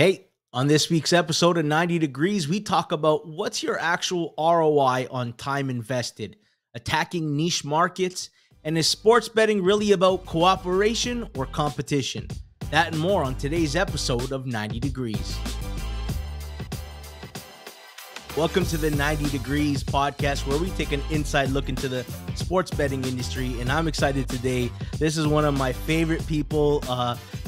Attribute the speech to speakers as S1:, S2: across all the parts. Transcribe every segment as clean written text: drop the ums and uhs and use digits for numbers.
S1: Hey, on this week's episode of 90 Degrees, we talk about what's your actual ROI on time invested, attacking niche markets, and is sports betting really about cooperation or competition? That and more on today's episode of 90 Degrees. Welcome to the 90 Degrees podcast, where we take an inside look into the sports betting industry, and I'm excited today. This is one of my favorite people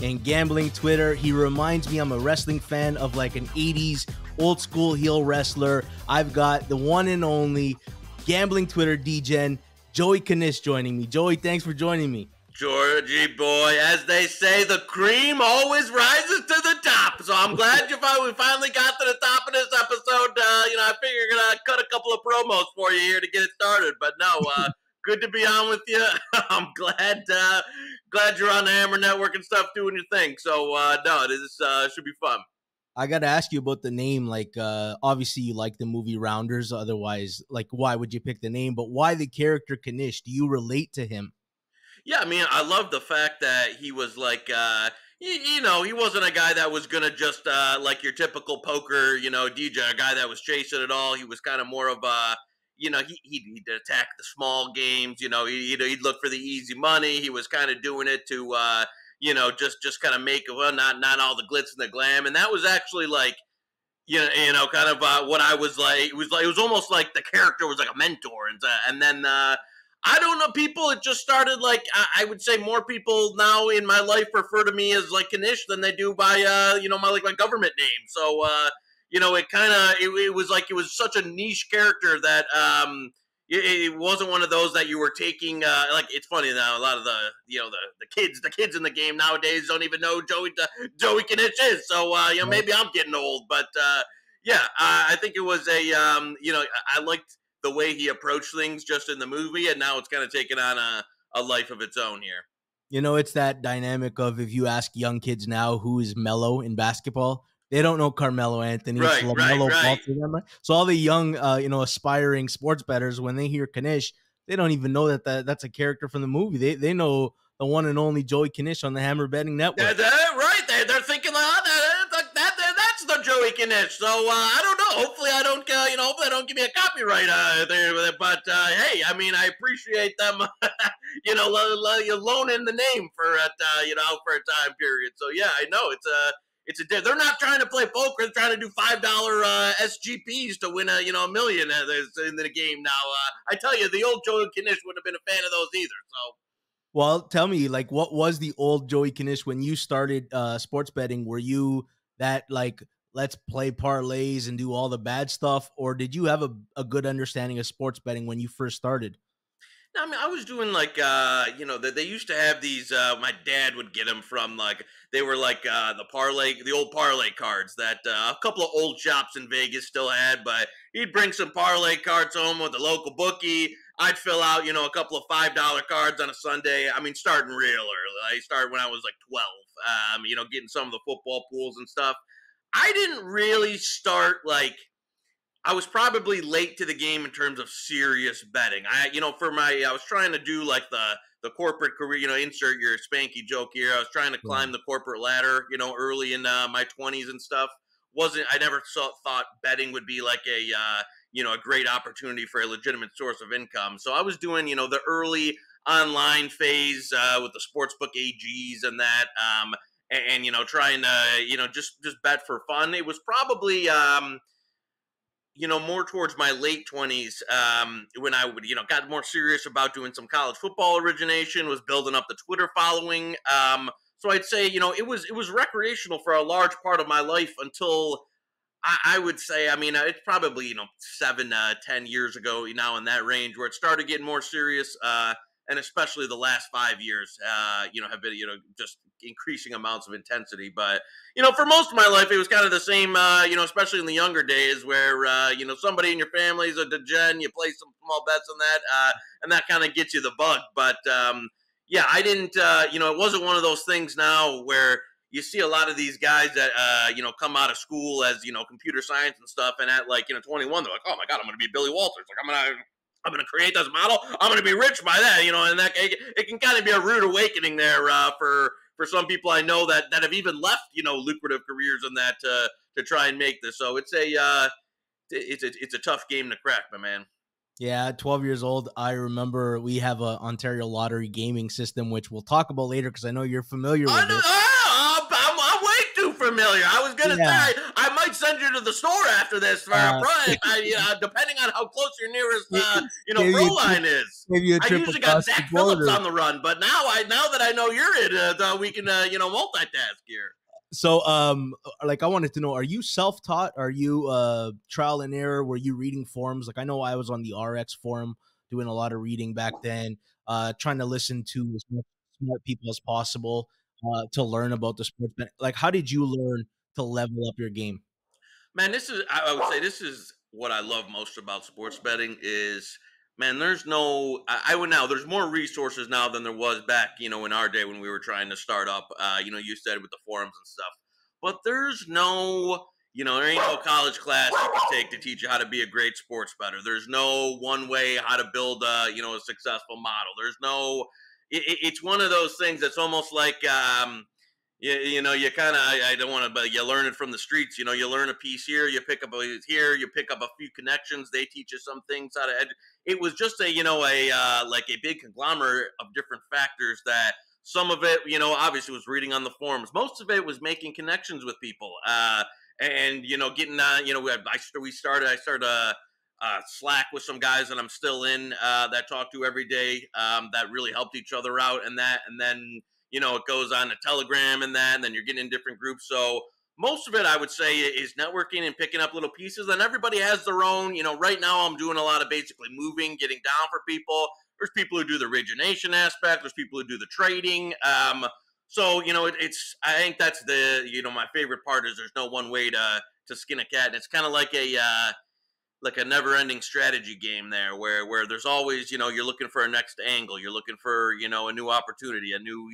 S1: in gambling Twitter. He reminds me I'm a wrestling fan of like an 80s old school heel wrestler. I've got the one and only gambling Twitter degen, Joey Knish, joining me. Joey, thanks for joining me.
S2: Georgie boy, as they say, the cream always rises to the top. So I'm glad we finally got to the top of this episode. I figure you're gonna cut a couple of promos for you here to get it started. But no, good to be on with you. I'm glad you're on the Hammer Network and stuff doing your thing. So no, this should be fun.
S1: I got to ask you about the name. Like, obviously you like the movie Rounders. Otherwise, like, why would you pick the name? But why the character Knish? Do you relate to him?
S2: Yeah, I mean, I love the fact that he was like, he wasn't a guy that was going to just, like your typical poker, DJ, a guy that was chasing it all. He was kind of more of a, he'd attack the small games, he'd look for the easy money. He was kind of doing it to, just kind of make, not all the glitz and the glam. And that was actually like, kind of what I was like. It was almost like the character was like a mentor. And then, I don't know, people, it just started like, I would say more people now in my life refer to me as like Knish than they do by, my government name. So, it kind of, it was like, it was such a niche character that, it wasn't one of those that you were taking, like, it's funny now, a lot of the kids in the game nowadays don't even know Joey Knish is. So, maybe I'm getting old, but, I think it was I liked the way he approached things just in the movie, and now it's kind of taken on a life of its own here.
S1: It's that dynamic of, if you ask young kids now who is Melo in basketball, they don't know Carmelo Anthony.
S2: Right.
S1: So all the young, aspiring sports bettors, when they hear Knish, they don't even know that's a character from the movie. They know the one and only Joey Knish on the Hammer Betting Network.
S2: Right. They're thinking, that's the Joey Knish. So I don't know. Hopefully I don't, hopefully I don't give me a copyright there. But hey, I mean, I appreciate them, loaning the name for for a time period. So yeah, I know they're not trying to play poker. They're trying to do $5 SGPs to win a million in the game now. I tell you, the old Joey Knish wouldn't have been a fan of those either. So.
S1: Well, tell me, like, what was the old Joey Knish when you started sports betting? Were you that, like, let's play parlays and do all the bad stuff, or did you have a good understanding of sports betting when you first started?
S2: I mean, I was doing like, they used to have these, my dad would get them from, like, they were like the old parlay cards that a couple of old shops in Vegas still had, but he'd bring some parlay cards home with the local bookie. I'd fill out, a couple of $5 cards on a Sunday. I mean, starting real early. I started when I was like 12, getting some of the football pools and stuff. I didn't really start like, I was probably late to the game in terms of serious betting. I was trying to do like the corporate career, insert your Spanky joke here. I was trying to climb the corporate ladder, early in my 20s and stuff. I never thought betting would be like a great opportunity for a legitimate source of income. So I was doing, the early online phase with the sportsbook AGs and that, and trying to, just bet for fun. It was probably, more towards my late 20s when I would, got more serious about doing some college football origination, was building up the Twitter following. So I'd say, it was recreational for a large part of my life until I would say, I mean, it's probably, 7 to 10 years ago now in that range where it started getting more serious. And especially the last 5 years, have been, just increasing amounts of intensity. But, for most of my life, it was kind of the same, especially in the younger days where, somebody in your family is a degen, you play some small bets on that, and that kind of gets you the bug. But, I didn't, it wasn't one of those things now where you see a lot of these guys that, come out of school as, computer science and stuff. And at like, 21, they're like, oh my God, I'm going to be Billy Walters. Like, I'm going to create this model. I'm going to be rich by that, and that it can kind of be a rude awakening there for for some people I know that have even left, lucrative careers in that to try and make this. So it's a tough game to crack, my man.
S1: Yeah, 12 years old. I remember we have a Ontario lottery gaming system, which we'll talk about later because I know you're familiar
S2: I
S1: with
S2: know,
S1: it.
S2: I'm way too familiar. I was gonna
S1: Yeah.
S2: say I might send you to the store after this for a
S1: Uh,
S2: price. Depending on how close your nearest
S1: gave
S2: pro
S1: you a
S2: line is.
S1: gave you a
S2: I
S1: trip
S2: usually got
S1: across the
S2: Zach Phillips
S1: border.
S2: on the run, but now that I know you're in, we can multitask here.
S1: So, like, I wanted to know: are you self-taught? Are you trial and error? Were you reading forums? Like, I know I was on the RX forum doing a lot of reading back then, trying to listen to as much smart people as possible to learn about the sports. Like, how did you learn to level up your game?
S2: Man, I would say this is what I love most about sports betting is, man, there's no I would now there's more resources now than there was back, in our day when we were trying to start up, you said with the forums and stuff. But there's no, there ain't no college class you can take to teach you how to be a great sports bettor. There's no one way how to build a successful model. There's no it's one of those things that's almost like you kind of, I don't want to, but you learn it from the streets. You learn a piece here, you pick up you pick up a few connections. They teach you some things how to. It was just like a big conglomerate of different factors that some of it, obviously was reading on the forums. Most of it was making connections with people, and getting I started Slack with some guys that I'm still in that I talk to every day that really helped each other out and then it goes on to Telegram and then you're getting in different groups. So most of it, I would say, is networking and picking up little pieces. And everybody has their own. Right now I'm doing a lot of basically moving, getting down for people. There's people who do the origination aspect. There's people who do the trading. So I think that's my favorite part is there's no one way to skin a cat, and it's kind of like a never-ending strategy game there where there's always you're looking for a next angle, you're looking for a new opportunity, a new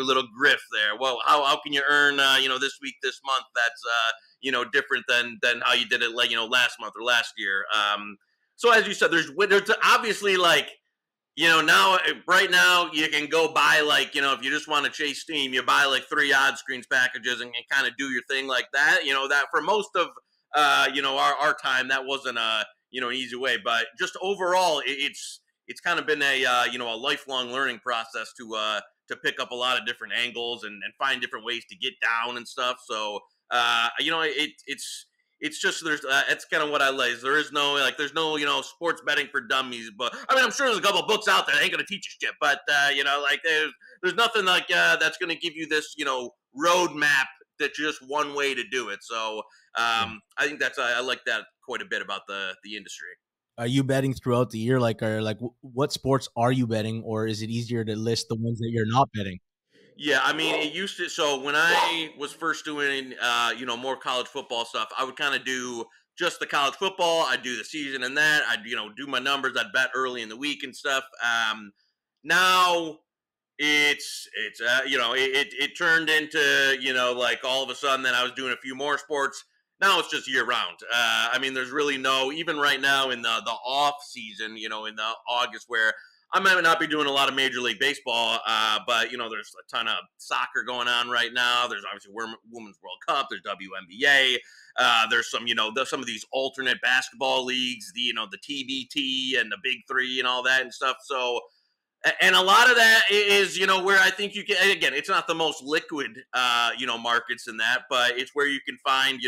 S2: little grift there. Well, how can you earn this week, this month that's different than how you did it last month or last year. So as you said, there's obviously now right now you can go buy if you just want to chase steam, you buy like 3 odd screens packages and kind of do your thing like that. That for most of our time that wasn't an easy way, but just overall it's kind of been a lifelong learning process to pick up a lot of different angles and find different ways to get down and stuff. So it's just it's kind of what I like. There's no sports betting for dummies, but I mean I'm sure there's a couple books out there that ain't gonna teach you shit, but there's nothing that's gonna give you this roadmap that's just one way to do it. So I think I like that quite a bit about the industry.
S1: Are you betting throughout the year? What sports are you betting, or is it easier to list the ones that you're not betting?
S2: Yeah, I mean, it used to. So when I was first doing, more college football stuff, I would kind of do just the college football. I'd do the season and that. I'd, do my numbers. I'd bet early in the week and stuff. Now it turned into like all of a sudden then I was doing a few more sports. Now it's just year round. I mean, there's really no, even right now in the off season, in the August where I might not be doing a lot of Major League Baseball, but there's a ton of soccer going on right now. There's obviously Women's World Cup. There's WNBA. There's some of these alternate basketball leagues, the TBT and the Big Three and all that and stuff. So, and a lot of that is where I think you can, again, it's not the most liquid markets in that, but it's where you can find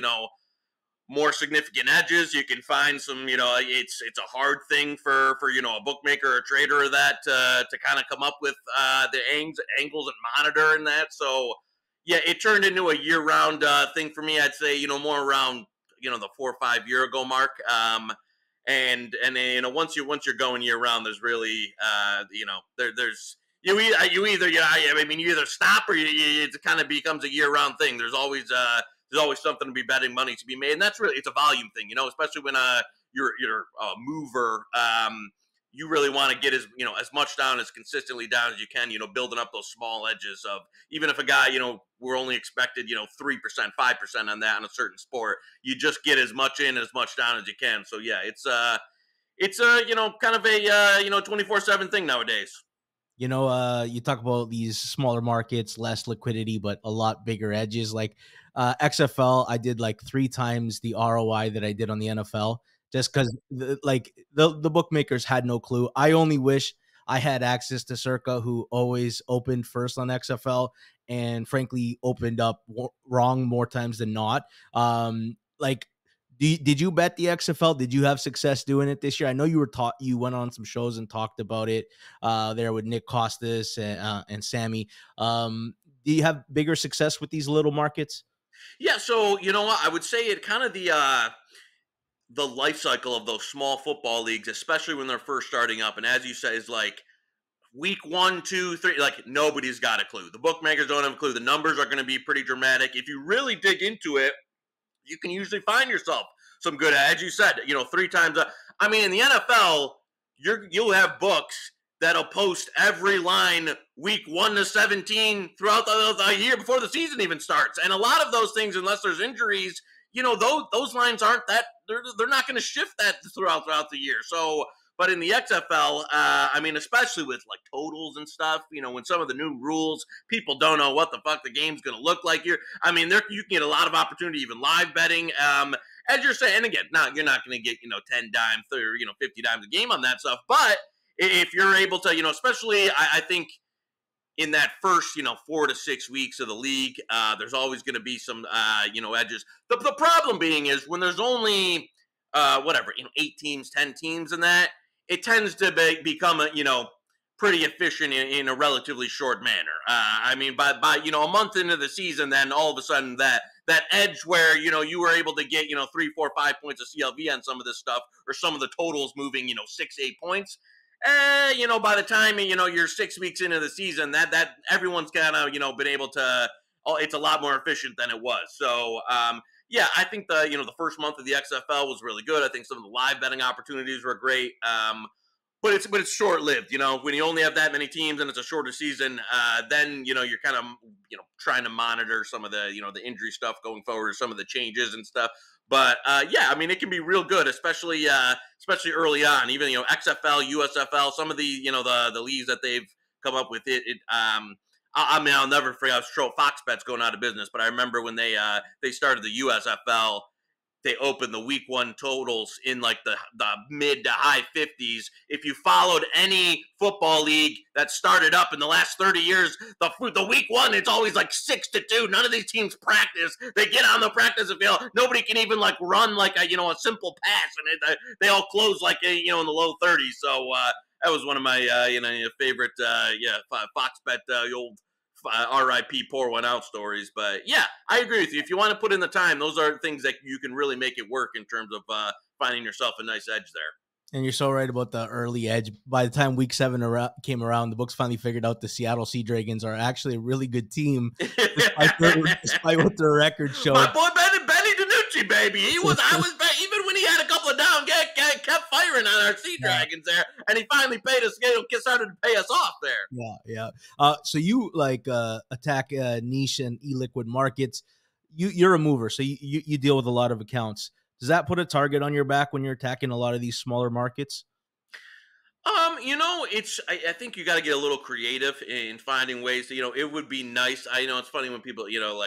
S2: more significant edges. You can find some, it's a hard thing for a bookmaker or a trader of that to kind of come up with the angles and monitor and that. So yeah, it turned into a year round thing for me. I'd say more around the 4 or 5 year ago mark. And once you're going year round, there's really there's you either I mean you either stop or it kind of becomes a year round thing. There's always something to be betting money to be made, and that's really, it's a volume thing, especially when you're a mover. You really want to get as much down as consistently down as you can, building up those small edges of, even if a guy, we're only expected 3%, 5% on that on a certain sport, you just get as much in as much down as you can. So yeah, it's kind of a 24/7 thing nowadays.
S1: You talk about these smaller markets, less liquidity, but a lot bigger edges. Like XFL, I did like 3 times the ROI that I did on the NFL, just because the bookmakers had no clue. I only wish I had access to Circa, who always opened first on XFL, and frankly opened up wrong more times than not. Like, did you bet the XFL? Did you have success doing it this year? I know you went on some shows and talked about it there with Nick Costas and Sammy. Do you have bigger success with these little markets?
S2: Yeah, so you know what? I would say it kind of the life cycle of those small football leagues, especially when they're first starting up. And as you say, is like week 1, 2, 3, like nobody's got a clue. The bookmakers don't have a clue. The numbers are going to be pretty dramatic. If you really dig into it, you can usually find yourself some good, as you said, 3 times. I mean, in the NFL, you'll have books that'll post every line week 1 to 17 throughout the year before the season even starts. And a lot of those things, unless there's injuries, those lines aren't that, they're not going to shift that throughout the year. So, but in the XFL, I mean, especially with like totals and stuff, when some of the new rules, people don't know what the fuck the game's going to look like here. I mean, you can get a lot of opportunity, even live betting. As you're saying, and again, you're not going to get 10 dimes or 50 dimes a game on that stuff. But if you're able to, especially I think in that first 4 to 6 weeks of the league, there's always going to be some edges. The problem being is when there's only 8 teams, 10 teams, and that it tends to become pretty efficient in a relatively short manner. I mean, by a month into the season, then all of a sudden that edge where you were able to get 3, 4, 5 points of CLV on some of this stuff, or some of the totals moving 6, 8 points. By the time you're 6 weeks into the season, that everyone's kind of been able to. It's a lot more efficient than it was. So yeah, I think the first month of the XFL was really good. I think some of the live betting opportunities were great. But it's short lived. When you only have that many teams and it's a shorter season, then you're kind of trying to monitor some of the the injury stuff going forward, some of the changes and stuff. But yeah, I mean, it can be real good, especially early on. Even XFL, USFL, some of the the leagues that they've come up with. I mean, I'll never forget. I was sure Fox Bet's going out of business, but I remember when they started the USFL. They opened the week 1 totals in like the mid to high 50s. If you followed any football league that started up in the last 30 years, the week 1, it's always like 6-2. None of these teams practice. They get on the practice field. Nobody can even like run like a simple pass, and they all close like in the low 30s. So that was one of my favorite Fox Bet the old RIP pour one out stories. But yeah, I agree with you. If you want to put in the time, those are things that you can really make it work in terms of finding yourself a nice edge there.
S1: And you're so right about the early edge. By the time week 7 came around, the books finally figured out the Seattle Sea Dragons are actually a really good team, despite what their record showed.
S2: My boy Benny DiNucci, baby. I was even when he had a couple of down, kept firing on our Sea Dragons there, and he finally paid us. Started to pay us off there.
S1: Yeah. So you attack niche and illiquid markets. You're a mover, so you deal with a lot of accounts. Does that put a target on your back when you're attacking a lot of these smaller markets?
S2: I think you got to get a little creative in finding ways to, it would be nice. It's funny when people, people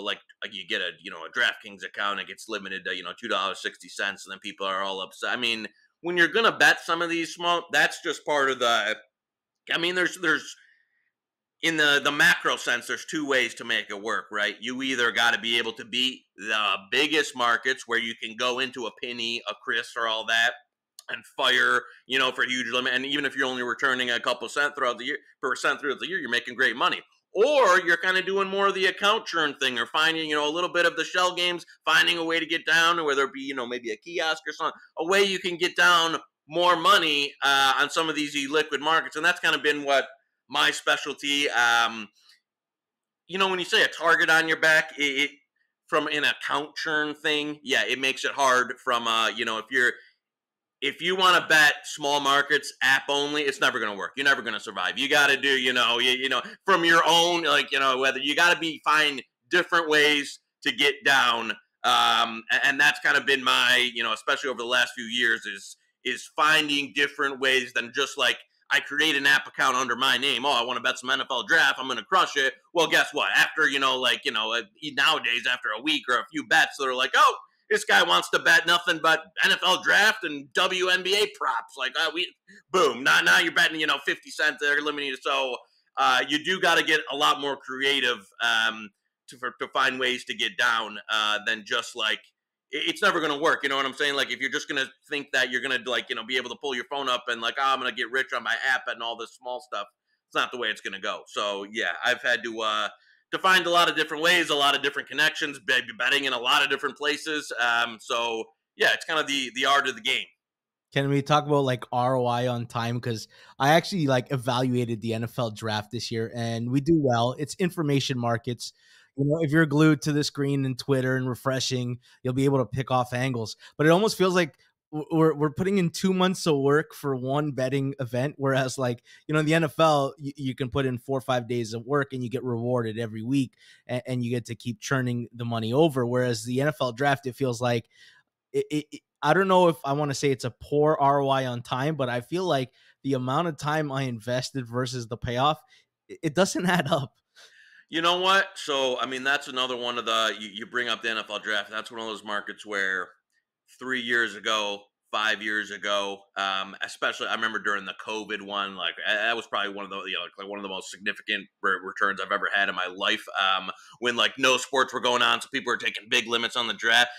S2: like you get a DraftKings account, it gets limited to, $2.60, and then people are all upset. I mean, when you're going to bet some of these small, that's just part of there's in the macro sense, there's 2 ways to make it work, right? You either got to be able to beat the biggest markets where you can go into a penny, a Chris, or all that, and fire, for a huge limit. And even if you're only returning a couple cent throughout the year, you're making great money. Or you're kind of doing more of the account churn thing, or finding, a little bit of the shell games, finding a way to get down, or whether it be, maybe a kiosk or something, a way you can get down more money on some of these illiquid markets. And that's kind of been what my specialty. When you say a target on your back, it from an account churn thing, yeah, it makes it hard from if you want to bet small markets app only, it's never going to work. You're never going to survive. You got to do, from your own, whether you got to find different ways to get down. And that's kind of been my, especially over the last few years is finding different ways than just like, I create an app account under my name. Oh, I want to bet some NFL draft. I'm going to crush it. Well, guess what? After, nowadays, after a week or a few bets, they're like, oh, this guy wants to bet nothing but NFL draft and WNBA props. Like, boom. Now you're betting, 50 cents. They're limiting you. So you do got to get a lot more creative to find ways to get down than just like, it's never going to work. You know what I'm saying? Like, if you're just going to think that you're going to, be able to pull your phone up and like, oh, I'm going to get rich on my app and all this small stuff, it's not the way it's going to go. So, yeah, I've had to find a lot of different ways, a lot of different connections, betting in a lot of different places. So, yeah, it's kind of the art of the game.
S1: Can we talk about like ROI on time? Because I actually like evaluated the NFL draft this year and we do well. It's information markets. If you're glued to the screen and Twitter and refreshing, you'll be able to pick off angles. But it almost feels like we're putting in 2 months of work for one betting event. Whereas like, in the NFL, you can put in 4 or 5 days of work and you get rewarded every week and you get to keep churning the money over. Whereas the NFL draft, it feels like I don't know if I want to say it's a poor ROI on time, but I feel like the amount of time I invested versus the payoff, it doesn't add up.
S2: You know what? So, I mean, that's another one of you bring up the NFL draft. That's one of those markets where 3 years ago, 5 years ago, especially I remember during the COVID one, like that was probably one of the, like one of the most significant returns I've ever had in my life. When like no sports were going on, so people were taking big limits on the draft.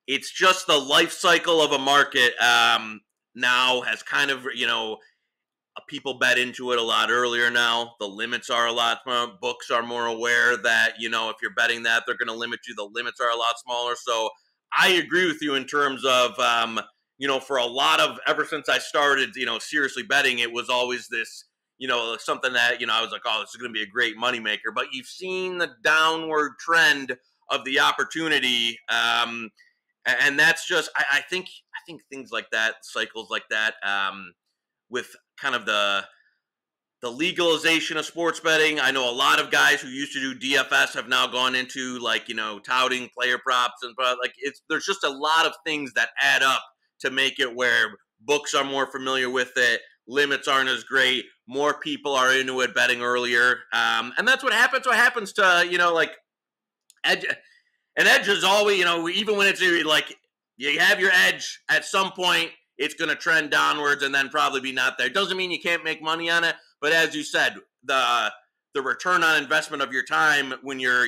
S2: It's just the life cycle of a market now has kind of, people bet into it a lot earlier now. The limits are a lot more. Books are more aware that, if you're betting that, they're going to limit you. The limits are a lot smaller. So I agree with you in terms of, for a lot of, ever since I started, seriously betting, it was always this, something that, I was like, oh, this is going to be a great moneymaker. But you've seen the downward trend of the opportunity. And that's just, I think things like that, cycles like that, with kind of the legalization of sports betting. I know a lot of guys who used to do DFS have now gone into like, touting player props and like there's just a lot of things that add up to make it where books are more familiar with it. Limits aren't as great. More people are into it betting earlier. And that's what happens. What happens to, like edge, an edge is always, even when it's like you have your edge at some point, it's going to trend downwards and then probably be not there. It doesn't mean you can't make money on it, but as you said, the return on investment of your time when you're,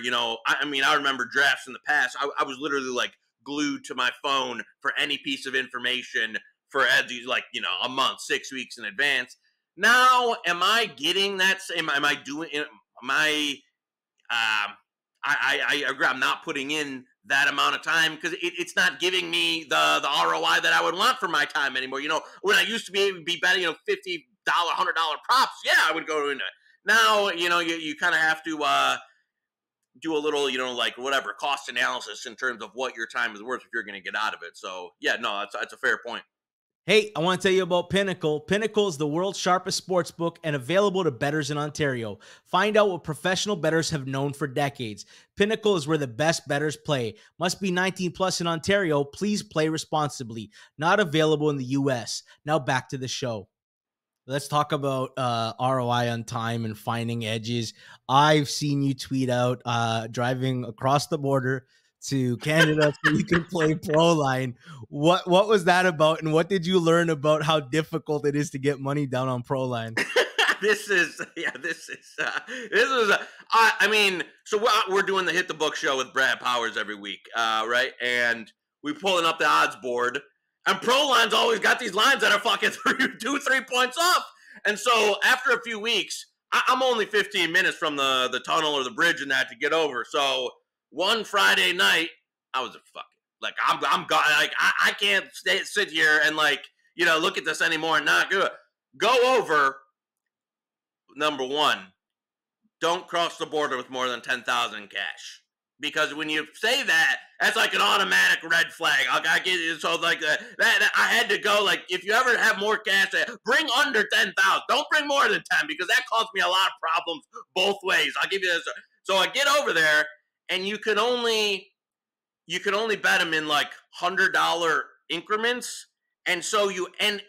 S2: I remember drafts in the past. I was literally like glued to my phone for any piece of information for like, a month, 6 weeks in advance. Now, am I getting that? Am I doing? Am I? I agree. I'm not putting in that amount of time because it's not giving me the ROI that I would want for my time anymore. When I used to be betting, $50, $100 props, yeah, I would go into it. Now, you kind of have to do a little, like whatever cost analysis in terms of what your time is worth if you're going to get out of it. So yeah, no, that's a fair point.
S1: Hey, I want to tell you about Pinnacle. Pinnacle is the world's sharpest sports book and available to bettors in Ontario. Find out what professional bettors have known for decades. Pinnacle is where the best bettors play. Must be 19 plus in Ontario. Please play responsibly. Not available in the U.S. Now back to the show. Let's talk about ROI on time and finding edges. I've seen you tweet out driving across the border to Canada so you can play Proline. What was that about, and what did you learn about how difficult it is to get money down on Proline?
S2: So we're doing the Hit the Book show with Brad Powers every week, right? And we're pulling up the odds board, and Proline's always got these lines that are fucking 2-3 points off. And so after a few weeks, I'm only 15 minutes from the tunnel or the bridge and that to get over. So one Friday night, I was like, I'm gone. Like, I can't sit here and like, look at this anymore and not good. Go over. Number one, don't cross the border with more than 10,000 cash. Because when you say that, that's like an automatic red flag. I get it. So like that, I had to go. Like, if you ever have more cash, bring under 10,000. Don't bring more than 10 because that caused me a lot of problems both ways. I'll give you this. So I get over there. And you can only bet them in like $100 increments, And so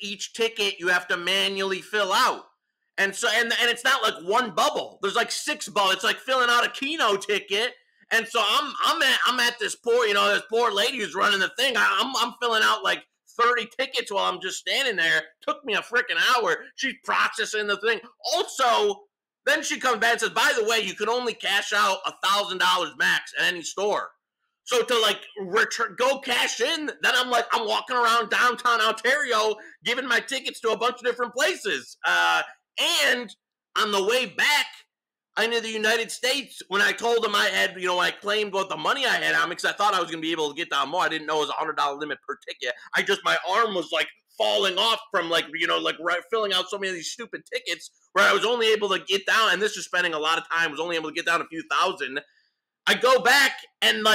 S2: each ticket you have to manually fill out. And so, and it's not like one bubble. There's like 6 bubbles. It's like filling out a Keno ticket. And so I'm at this poor, this poor lady who's running the thing. I'm filling out like 30 tickets while I'm just standing there. Took me a freaking hour. She's processing the thing. Also, then she comes back and says, by the way, you can only cash out $1,000 max at any store. So to like go cash in, then I'm walking around downtown Ontario giving my tickets to a bunch of different places. And on the way back into the United States, when I told them I had, I claimed what the money I had on me, because I thought I was going to be able to get down more. I didn't know it was $100 limit per ticket. My arm was like falling off from filling out so many of these stupid tickets where I was only able to get down, and this is spending a lot of time, was only able to get down a few thousand. I go back and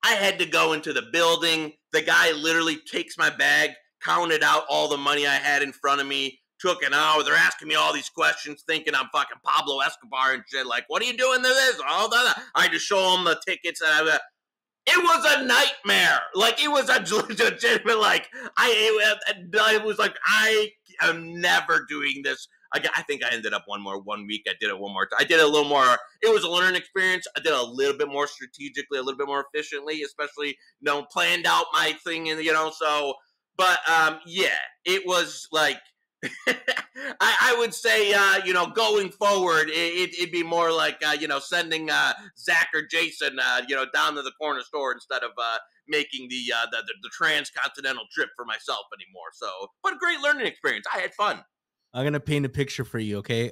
S2: I had to go into the building. The guy literally takes my bag, counted out all the money I had in front of me, took an hour. They're asking me all these questions, thinking I'm fucking Pablo Escobar and shit. Like, what are you doing to this? All that. I had to show them the tickets. And it was a nightmare. Like, it was a legitimate, it was like, I am never doing this. I think I ended up one week. I did it one more time. I did it a little more. It was a learning experience. I did it a little bit more strategically, a little bit more efficiently, especially, planned out my thing and, so, but, yeah, it was like, I would say, going forward, it'd be more like, sending Zach or Jason, down to the corner store instead of making the transcontinental trip for myself anymore. So, but a great learning experience. I had fun.
S1: I'm gonna paint a picture for you, okay?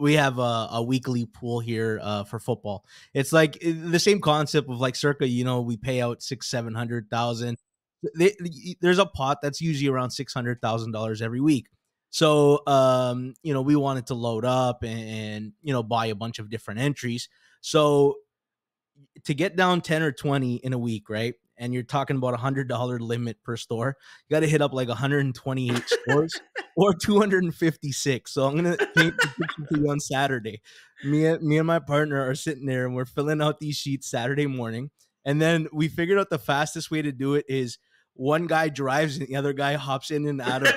S1: We have a weekly pool here for football. It's like the same concept of like circa, we pay out 600,000-700,000. There's a pot that's usually around $600,000 every week. So, we wanted to load up and buy a bunch of different entries. So to get down 10 or 20 in a week, right? And you're talking about $100 limit per store. You got to hit up like 128 stores or 256. So I'm going to paint the picture to you on Saturday. Me and my partner are sitting there and we're filling out these sheets Saturday morning. And then we figured out the fastest way to do it is one guy drives and the other guy hops in and out of.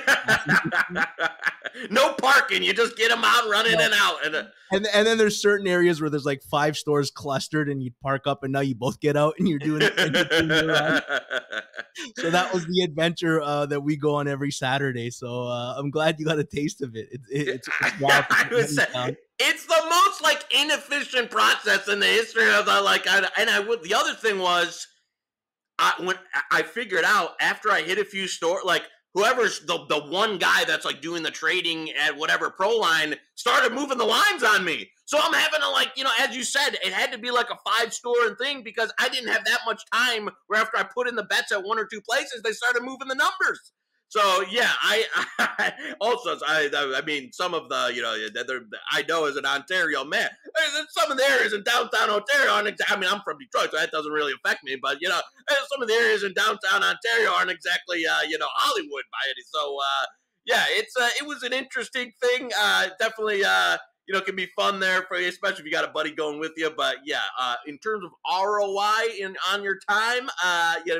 S2: No parking. You just get them out, run in and out.
S1: And then there's certain areas where there's like 5 stores clustered and you park up and now you both get out and you're doing it. So that was the adventure that we go on every Saturday. So I'm glad you got a taste of it. It's wild.
S2: It's the most inefficient process in the history of the other thing was when I figured out after I hit a few stores, whoever's the one guy that's doing the trading at whatever pro line started moving the lines on me. So I'm having to as you said, it had to be like a 5-store thing because I didn't have that much time where after I put in the bets at 1 or 2 places, they started moving the numbers. So yeah, I also, I mean, some of the, I know as an Ontario man, some of the areas in downtown Ontario aren't, I'm from Detroit, so that doesn't really affect me, but some of the areas in downtown Ontario aren't exactly, Hollywood by any. So, yeah, it was an interesting thing. Definitely, can be fun there for you, especially if you got a buddy going with you. But yeah, in terms of ROI on your time,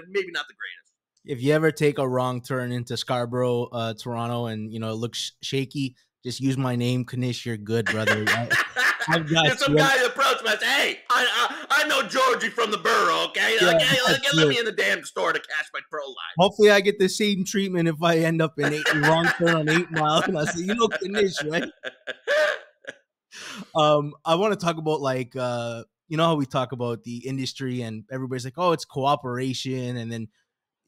S2: maybe not the greatest.
S1: If you ever take a wrong turn into Scarborough, Toronto, and it looks shaky, just use my name, Knish. You're good, brother.
S2: I've got some guy approached me and said, "Hey, I know Georgie from the borough. Okay, let me in the damn store to cash my pro line."
S1: Hopefully, I get the same treatment if I end up in a wrong turn on 8 Mile, and I say, Knish, right? I want to talk about how we talk about the industry, and everybody's like, "Oh, it's cooperation," and then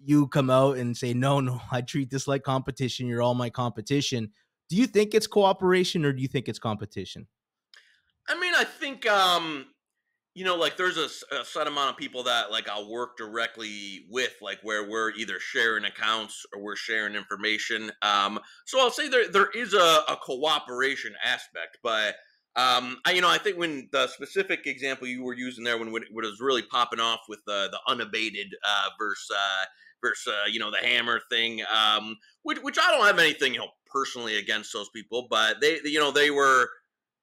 S1: you come out and say, no, I treat this like competition. You're all my competition. Do you think it's cooperation or do you think it's competition?
S2: I mean, I think, there's a set amount of people that I'll work directly with, where we're either sharing accounts or we're sharing information. So I'll say there is a cooperation aspect, but I think when the specific example you were using there, when it was really popping off with the unabated versus the hammer thing, which I don't have anything personally against those people, but they were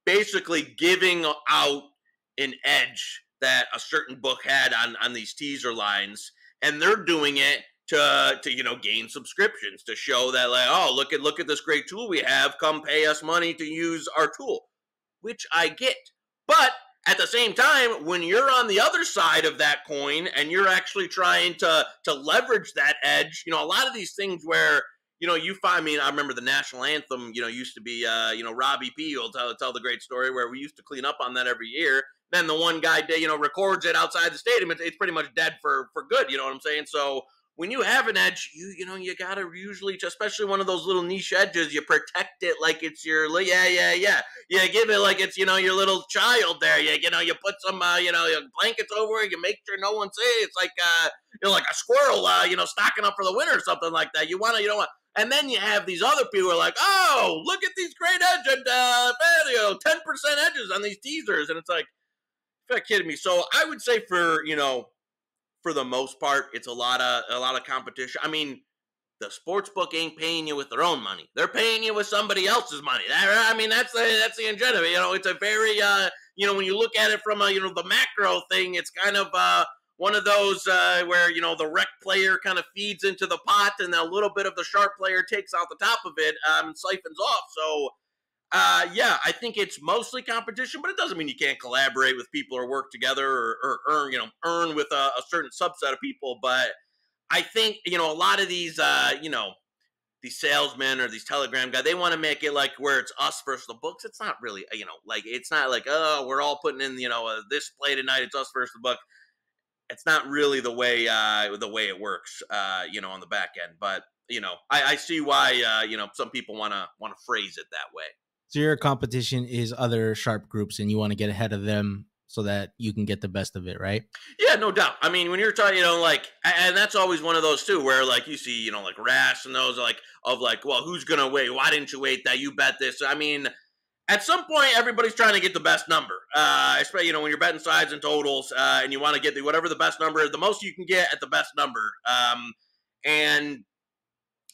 S2: basically giving out an edge that a certain book had on these teaser lines, and they're doing it to gain subscriptions, to show that, like, oh, look at this great tool we have, come pay us money to use our tool, which I get. But at the same time, when you're on the other side of that coin and you're actually trying to leverage that edge, a lot of these things where you find, I mean, I remember the national anthem, used to be, Robbie P will tell the great story where we used to clean up on that every year. Then the one guy, records it outside the stadium. It's pretty much dead for good. You know what I'm saying? So when you have an edge, you gotta usually, especially one of those little niche edges, you protect it like it's your, yeah. You give it like it's, your little child there. You put some, blankets over it. You make sure no one sees. It's like, like a squirrel, stocking up for the winter or something like that. You don't want. And then you have these other people who are like, oh, look at these great edges, 10% edges on these teasers. And it's like, you're not kidding me. So I would say for the most part, it's a lot of competition. I mean, the sports book ain't paying you with their own money; they're paying you with somebody else's money. That's the incentive. It's a very when you look at it from the macro thing, it's kind of one of those where the rec player kind of feeds into the pot, and a little bit of the sharp player takes out the top of it and siphons off. So. Yeah, I think it's mostly competition, but it doesn't mean you can't collaborate with people or work together or earn with a certain subset of people. But I think, a lot of these, these salesmen or these Telegram guys, they want to make it like where it's us versus the books. It's not really, it's not like, oh, we're all putting in, this play tonight. It's us versus the book. It's not really the way it works, on the back end. But, I see why, some people want to phrase it that way.
S1: So your competition is other sharp groups, and you want to get ahead of them so that you can get the best of it, right?
S2: Yeah, no doubt. I mean, when you're talking, and that's always one of those too, where like you see, like Rass and those well, who's gonna wait? Why didn't you wait that? You bet this. I mean, at some point, everybody's trying to get the best number. Especially, when you're betting sides and totals, and you want to get whatever the best number is, the most you can get at the best number. And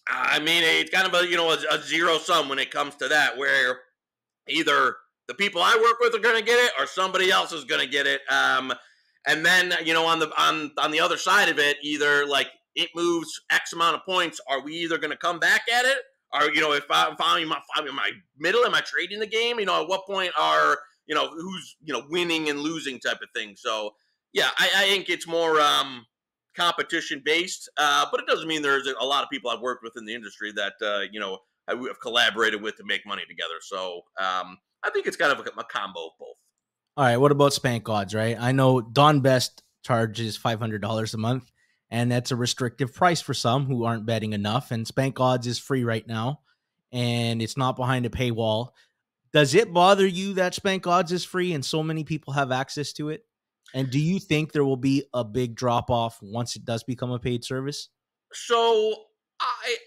S2: I mean, it's kind of a zero sum when it comes to that, where either the people I work with are going to get it or somebody else is going to get it. And then, on the other side of it, either like it moves X amount of points, are we either going to come back at it? Or, if I'm in my middle, am I trading the game? At what point are, who's, winning and losing type of thing. So, yeah, I think it's more competition based, but it doesn't mean there's a lot of people I've worked with in the industry that have collaborated with to make money together. So I think it's kind of a combo of both.
S1: All right, what about Spank Odds, right? I know Don Best charges $500 a month, and that's a restrictive price for some who aren't betting enough. And Spank Odds is free right now, and it's not behind a paywall. Does it bother you that Spank Odds is free and so many people have access to it? And do you think there will be a big drop-off once it does become a paid service?
S2: So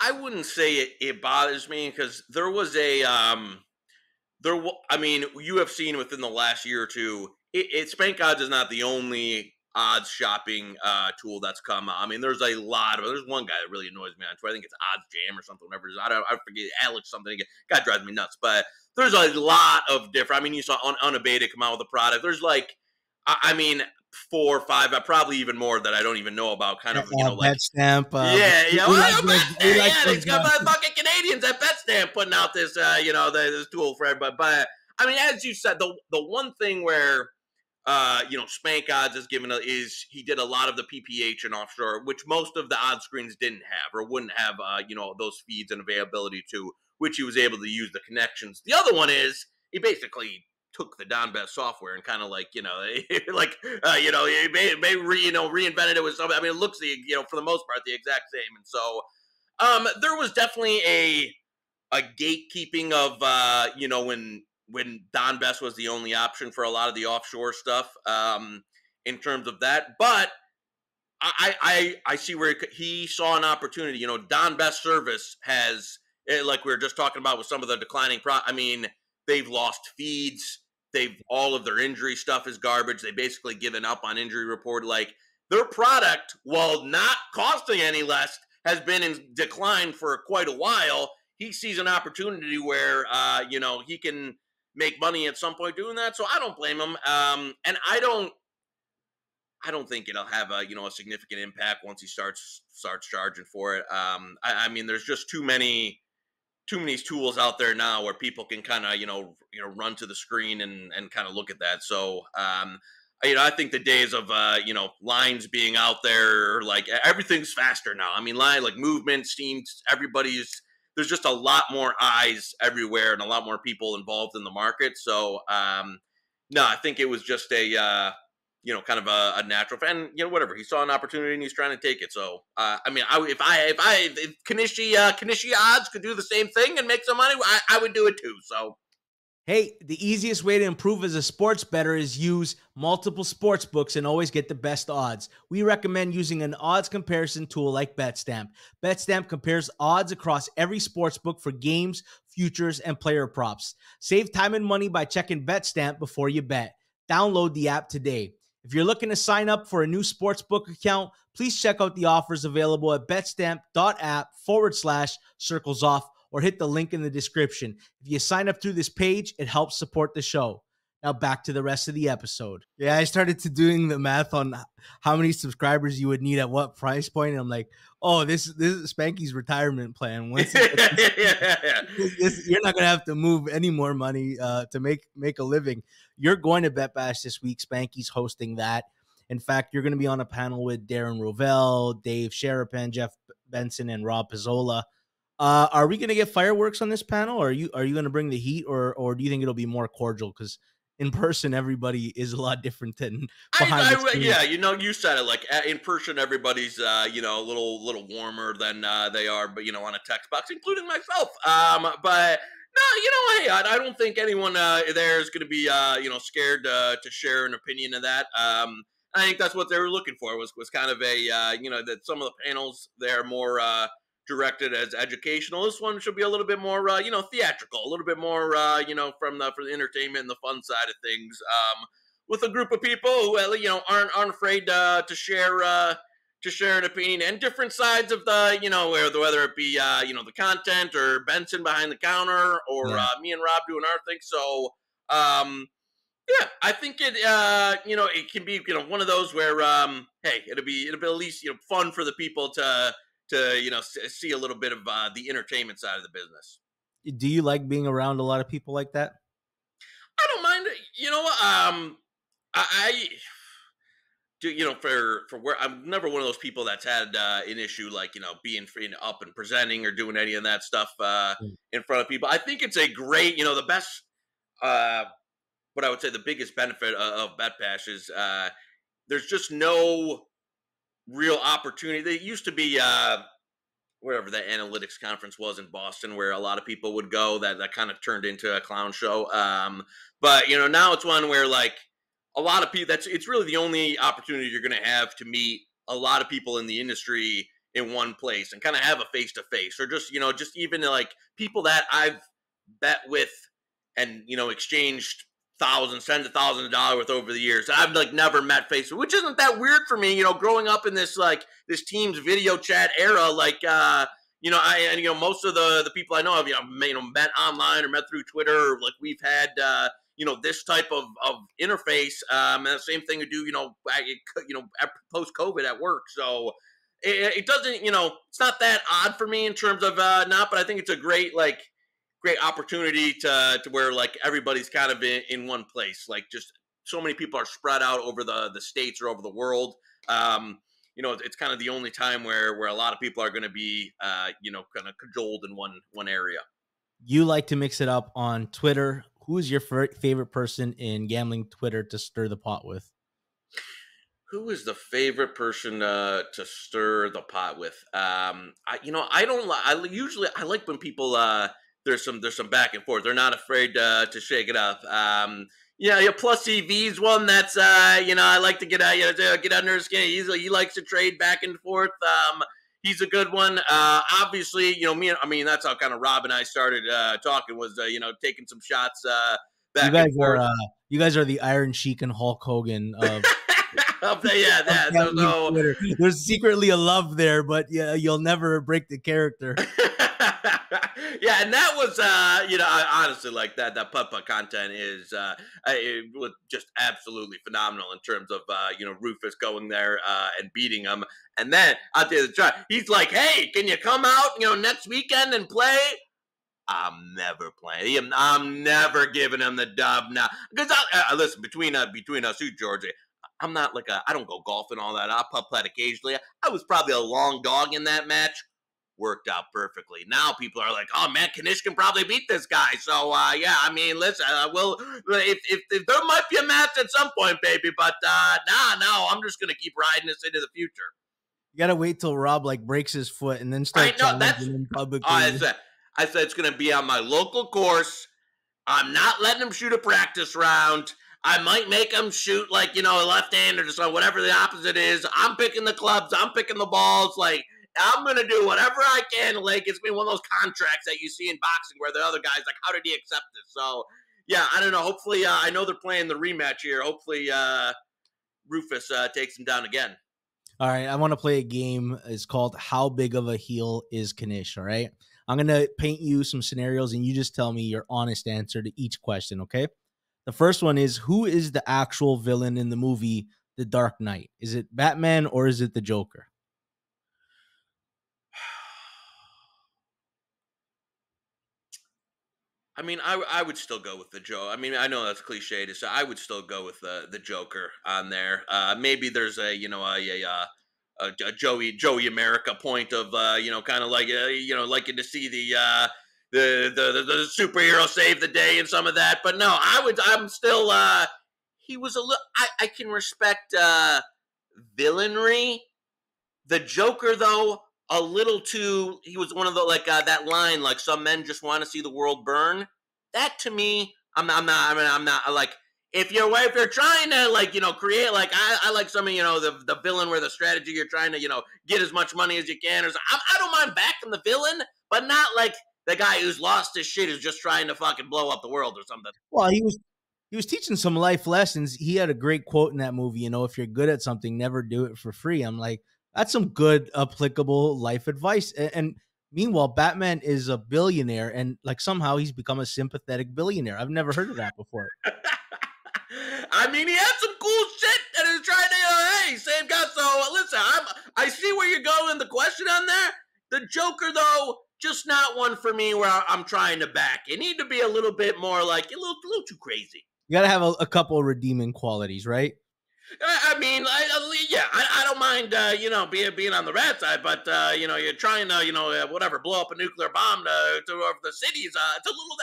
S2: I wouldn't say it bothers me, because there was I mean, you have seen within the last year or two, Spank Odds is not the only odds shopping tool that's come out. I mean, there's a lot of, there's one guy that really annoys me on Twitter. I think it's Odds Jam or something, whatever it is. I forget, Alex something. God drives me nuts. But there's a lot of different, I mean, you saw Unabated come out with a product. There's I mean, 4 or 5, probably even more that I don't even know about. Kind of,
S1: Bet Stamp.
S2: Yeah. It's got my fucking Canadians at Bet Stamp putting out this, this tool for everybody. But I mean, as you said, the one thing where, Spank Odds is he did a lot of the PPH and offshore, which most of the odds screens didn't have or wouldn't have, those feeds and availability to, which he was able to use the connections. The other one is he basically took the Don Best software and kind of reinvented it with something. I mean, it looks for the most part the exact same. And so there was definitely a gatekeeping of when Don Best was the only option for a lot of the offshore stuff in terms of that. But I see where he saw an opportunity. Don Best service has, like we were just talking about with some of the declining I mean, they've lost feeds. All of their injury stuff is garbage. They basically given up on injury report. Like, their product, while not costing any less, has been in decline for quite a while. He sees an opportunity where, he can make money at some point doing that. So I don't blame him. And I I don't think it'll have a a significant impact once he starts charging for it. I mean, there's just too many tools out there now where people can kind of run to the screen and kind of look at that. So I think the days of lines being out there, like everything's faster now. I mean, like movement, steam, everybody's there's just a lot more eyes everywhere and a lot more people involved in the market. So no, I think it was just a kind of a natural fan. Whatever, he saw an opportunity and he's trying to take it. So I mean, if Knishi odds could do the same thing and make some money, I would do it too. So
S1: Hey, the easiest way to improve as a sports bettor is use multiple sports books and always get the best odds. We recommend using an odds comparison tool like BetStamp. BetStamp compares odds across every sports book for games, futures, and player props. Save time and money by checking BetStamp before you bet. Download the app today. If you're looking to sign up for a new sportsbook account, please check out the offers available at betstamp.app/circlesoff or hit the link in the description. If you sign up through this page, it helps support the show. Now back to the rest of the episode. Yeah, I started to doing the math on how many subscribers you would need at what price point. And I'm like, oh, this is Spanky's retirement plan. Once you're not going to have to move any more money to make a living. You're going to Bet Bash this week. Spanky's hosting that. In fact, you're going to be on a panel with Darren Rovell, Dave Sharapan, Jeff Benson, and Rob Pizzola. Are we going to get fireworks on this panel, or are you going to bring the heat, or do you think it'll be more cordial? Because in person, everybody is a lot different than behind the scenes.
S2: Yeah, you said it. Like in person, everybody's a little warmer than they are, but on a text box, including myself. But no, hey, I don't think anyone there is going to be scared to share an opinion of that. I think that's what they were looking for was kind of a that some of the panels they're more directed as educational. This one should be a little bit more theatrical, a little bit more from the entertainment and the fun side of things, with a group of people who aren't afraid to share an opinion and different sides of the whether it be the content or Benson behind the counter or me and Rob doing our thing. So yeah, I think it it can be one of those where hey, it'll be at least fun for the people to see a little bit of the entertainment side of the business.
S1: Do you like being around a lot of people like that?
S2: I don't mind it. I do, for where I'm never one of those people that's had an issue like being free and up and presenting or doing any of that stuff in front of people. I think it's a great, the best. What I would say the biggest benefit of Bet Bash is there's just no real opportunity. There used to be wherever the analytics conference was in Boston, where a lot of people would go. That kind of turned into a clown show. But now it's one where like a lot of people. It's really the only opportunity you're going to have to meet a lot of people in the industry in one place and kind of have a face to face, or just just even like people that I've bet with and exchanged tens of thousands of dollars worth over the years. I've like never met face, which isn't that weird for me, growing up in this this Teams video chat era. Like most of the people I know have met online or met through Twitter, or like we've had this type of interface, and the same thing to do post COVID at work. So it doesn't it's not that odd for me in terms of not, but I think it's a great opportunity to where like everybody's kind of in one place. Like just so many people are spread out over the states or over the world. It's kind of the only time where a lot of people are going to be kind of cajoled in one area.
S1: You like to mix it up on Twitter. Who is your favorite person in gambling Twitter to stir the pot with?
S2: Who is the favorite person to stir the pot with? I like when people there's some back and forth. They're not afraid to shake it up. Plus EV's one that's I like to get under his skin. He likes to trade back and forth. He's a good one. Obviously, that's how kind of Rob and I started talking was taking some shots back and forth.
S1: You guys are the Iron Sheik and Hulk Hogan of
S2: So
S1: there's secretly a love there, but yeah, you'll never break the character.
S2: Yeah, and that was, I honestly like that putt-putt content is, it was just absolutely phenomenal in terms of, Rufus going there and beating him. And then out there, he's like, hey, can you come out, next weekend and play? I'm never playing. I'm never giving him the dub now. Because listen, between us two, Georgie, I'm not like I don't go golfing all that. I putt-putt occasionally. I was probably a long dog in that match. Worked out perfectly. Now people are like, "Oh man, Knish can probably beat this guy." So yeah, I mean, listen, will if there might be a match at some point, baby, but no, I'm just gonna keep riding this into the future.
S1: You gotta wait till Rob like breaks his foot and then
S2: Right?
S1: start
S2: No,
S1: challenging him
S2: I
S1: publicly.
S2: said, it's gonna be on my local course. I'm not letting him shoot a practice round. I might make him shoot like, a left-hander or so, whatever the opposite is. I'm picking the clubs. I'm picking the balls. Like, I'm going to do whatever I can. Like, it's been one of those contracts that you see in boxing where the other guy's like, how did he accept this? So, yeah, I don't know. Hopefully, I know they're playing the rematch here. Hopefully, Rufus takes him down again.
S1: All right, I want to play a game. It's called How Big of a Heel is Knish, all right? I'm going to paint you some scenarios, and you just tell me your honest answer to each question, okay? The first one is, who is the actual villain in the movie The Dark Knight? Is it Batman or is it the Joker?
S2: I mean, I would still go with the Joe. I mean, I know that's cliche to say. I would still go with the Joker on there. Maybe there's a Joey America point of kind of like liking to see the superhero save the day and some of that. But no, I'm still he was a little. I can respect villainry. The Joker, though, a little too. He was one of the that line, like some men just want to see the world burn. That to me, I'm not like if you're trying to create I like some of the villain where the strategy you're trying to get as much money as you can or something. I don't mind backing the villain, but not like the guy who's lost his shit who's just trying to fucking blow up the world or something.
S1: Well, he was teaching some life lessons. He had a great quote in that movie, if you're good at something, never do it for free. I'm like, that's some good applicable life advice. And meanwhile, Batman is a billionaire and like somehow he's become a sympathetic billionaire. I've never heard of that before.
S2: I mean, he had some cool shit that he's trying to, hey, same guy. So listen, I see where you're going. The question on there, the Joker though, just not one for me where I'm trying to back. You need to be a little bit more like a little too crazy.
S1: You got to have a couple of redeeming qualities, right?
S2: I mean, I don't mind, being on the rat side, but you're trying to, whatever, blow up a nuclear bomb to the cities. That's a little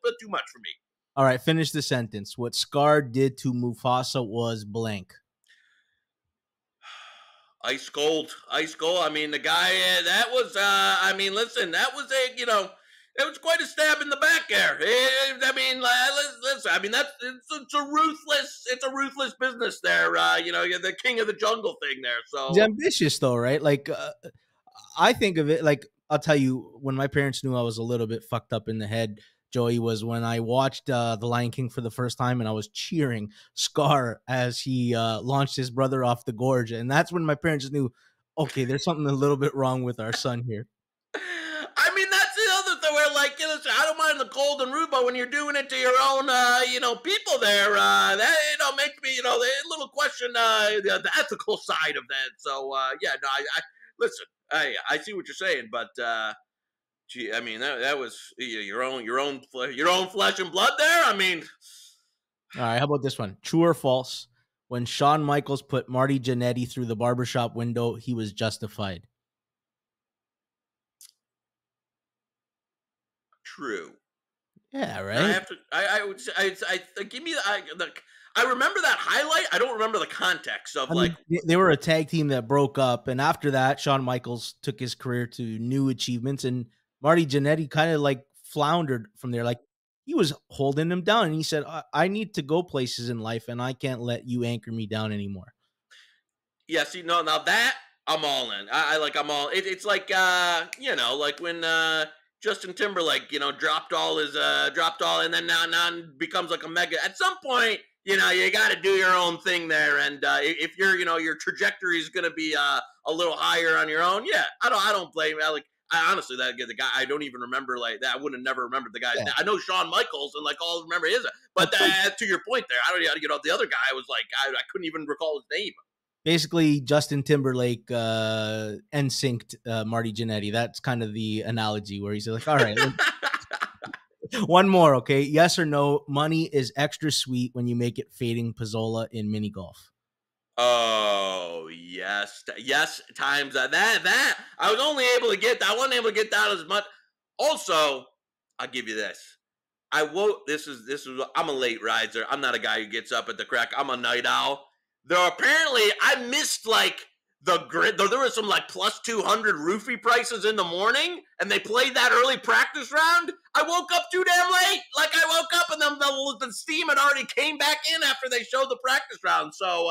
S2: bit too much for me.
S1: All right, finish the sentence. What Scar did to Mufasa was blank.
S2: Ice cold. I mean, the guy that was. I mean, listen, that was it was quite a stab in the back there. I mean, listen. I mean, it's a ruthless business there. You're the king of the jungle thing there. So
S1: He's ambitious, though, right? Like, I think of it like I'll tell you when my parents knew I was a little bit fucked up in the head. Joey, was when I watched The Lion King for the first time and I was cheering Scar as he launched his brother off the gorge. And that's when my parents knew, okay, there's something a little bit wrong with our son here.
S2: I mean, that's the other thing where, listen, I don't mind the cold and rude, but when you're doing it to your own, people there, that, makes me, a little question the ethical side of that. So, yeah, no, I listen, I see what you're saying, but, gee, I mean, that was your own flesh and blood there. I mean,
S1: all right, how about this one? True or false? When Shawn Michaels put Marty Jannetty through the barbershop window, he was justified.
S2: true.
S1: Yeah,
S2: I
S1: right.
S2: have to. I would say. Give me. I remember that highlight. I don't remember the context of
S1: I mean, they were a tag team that broke up, and after that, Shawn Michaels took his career to new achievements, and Marty Jannetty kind of like floundered from there. Like he was holding him down, and he said, I need to go places in life, and I can't let you anchor me down anymore."
S2: Yeah, see, no, now that I'm all in. I'm all. It's like like when Justin Timberlake, dropped all, and then now becomes like a mega. At some point, you got to do your own thing there, and if your trajectory is going to be a little higher on your own, yeah, I don't blame you. I honestly, that the guy, I don't even remember like that. I would have never remembered the guy's
S1: Yeah.
S2: name. I know Shawn Michaels and like all remember his, but to your point there, I don't know how to get out the other guy. I was like, I couldn't even recall his name.
S1: Basically, Justin Timberlake NSYNC'd Marty Jannetty. That's kind of the analogy where he's like, all right, one more, okay? Yes or no, money is extra sweet when you make it fading Pizzola in mini golf.
S2: Oh yes, yes. Times that I was only able to get that. I wasn't able to get that as much. Also, I'll give you this. I woke. This is. I'm a late riser. I'm not a guy who gets up at the crack. I'm a night owl. There apparently I missed like the grid. There was some like plus 200 roofie prices in the morning, and they played that early practice round. I woke up too damn late. Like I woke up and the steam had already came back in after they showed the practice round. So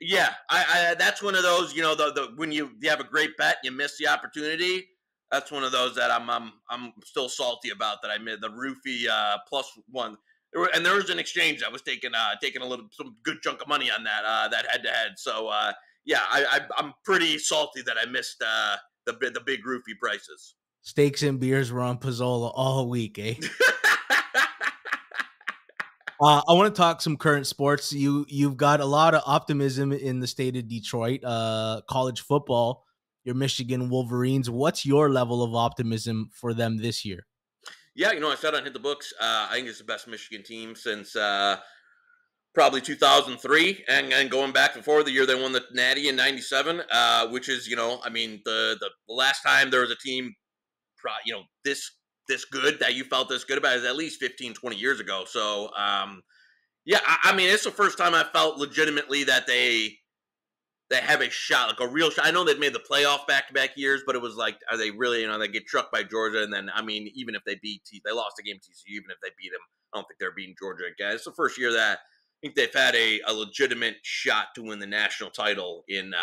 S2: yeah, I that's one of those, you know, the when you have a great bet, you miss the opportunity. That's one of those that I'm still salty about that I made the roofie +1. And there was an exchange that was taking some good chunk of money on that head to head. So yeah, I'm pretty salty that I missed the big roofie prices.
S1: Steaks and beers were on Pizzola all week, eh? I want to talk some current sports. You've got a lot of optimism in the state of Detroit. College football, your Michigan Wolverines. What's your level of optimism for them this year?
S2: Yeah, you know, I said on Hit the Books, I think it's the best Michigan team since probably 2003, and going back before the year they won the Natty in '97, which is, you know, I mean, the last time there was a team, you know, this good that you felt this good about is at least 15, 20 years ago. So, yeah, I mean, it's the first time I felt legitimately that they have a shot, like a real shot. I know they've made the playoff back-to-back years, but it was like, are they really, you know, they get trucked by Georgia, and then, I mean, even if they they lost the game to TCU, even if they beat them, I don't think they're beating Georgia again. It's the first year that I think they've had a legitimate shot to win the national title in,